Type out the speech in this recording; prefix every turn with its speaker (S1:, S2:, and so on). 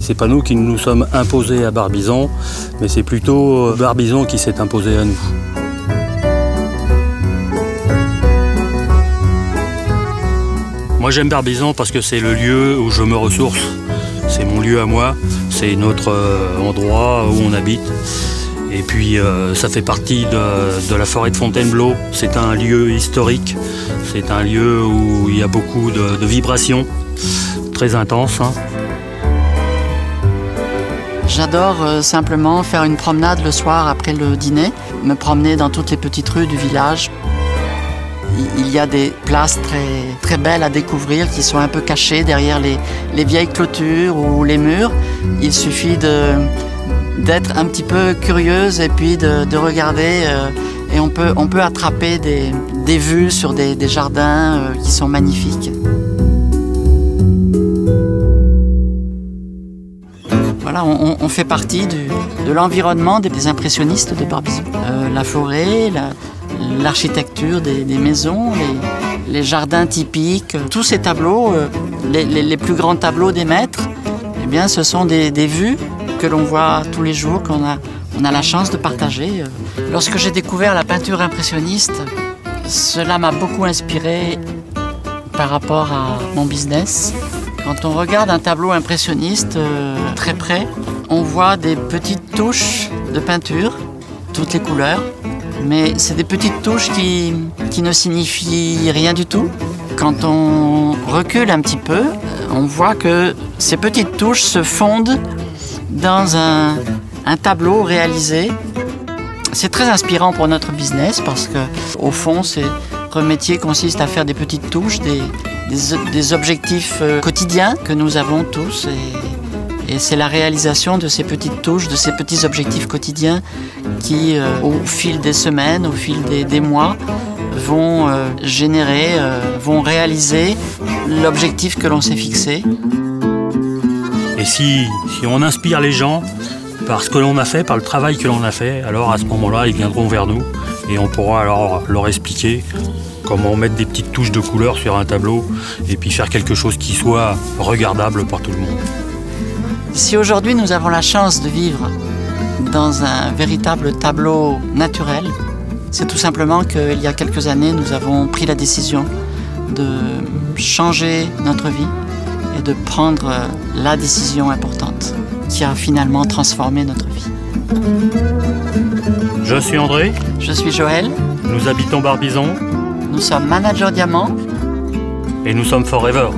S1: C'est pas nous qui nous sommes imposés à Barbizon, mais c'est plutôt Barbizon qui s'est imposé à nous. Moi j'aime Barbizon parce que c'est le lieu où je me ressource. C'est mon lieu à moi, c'est notre endroit où on habite. Et puis ça fait partie de la forêt de Fontainebleau. C'est un lieu historique, c'est un lieu où il y a beaucoup de vibrations, très intenses. Hein.
S2: J'adore simplement faire une promenade le soir après le dîner, me promener dans toutes les petites rues du village. Il y a des places très belles à découvrir qui sont un peu cachées derrière les vieilles clôtures ou les murs. Il suffit d'être un petit peu curieuse et puis de regarder et on peut attraper des vues sur des jardins qui sont magnifiques. Voilà, on fait partie de l'environnement des impressionnistes de Barbizon. La forêt, l'architecture des maisons, les jardins typiques, tous ces tableaux, les plus grands tableaux des maîtres, eh bien, ce sont des vues que l'on voit tous les jours, qu'on a la chance de partager. Lorsque j'ai découvert la peinture impressionniste, cela m'a beaucoup inspiré par rapport à mon business. Quand on regarde un tableau impressionniste très près, on voit des petites touches de peinture, toutes les couleurs, mais c'est des petites touches qui ne signifient rien du tout. Quand on recule un petit peu, on voit que ces petites touches se fondent dans un tableau réalisé. C'est très inspirant pour notre business parce que, au fond, notre métier consiste à faire des petites touches, des objectifs quotidiens que nous avons tous. Et c'est la réalisation de ces petites touches, de ces petits objectifs quotidiens qui, au fil des semaines, au fil des mois, vont vont réaliser l'objectif que l'on s'est fixé.
S1: Et si on inspire les gens par ce que l'on a fait, par le travail que l'on a fait, alors à ce moment-là, ils viendront vers nous et on pourra alors leur expliquer comment mettre des petites touches de couleur sur un tableau et puis faire quelque chose qui soit regardable par tout le monde.
S2: Si aujourd'hui nous avons la chance de vivre dans un véritable tableau naturel, c'est tout simplement qu'il y a quelques années, nous avons pris la décision de changer notre vie et de prendre la décision importante qui a finalement transformé notre vie.
S1: Je suis André.
S2: Je suis Joël.
S1: Nous habitons Barbizon.
S2: Nous sommes Manager Diamant.
S1: Et nous sommes Forever.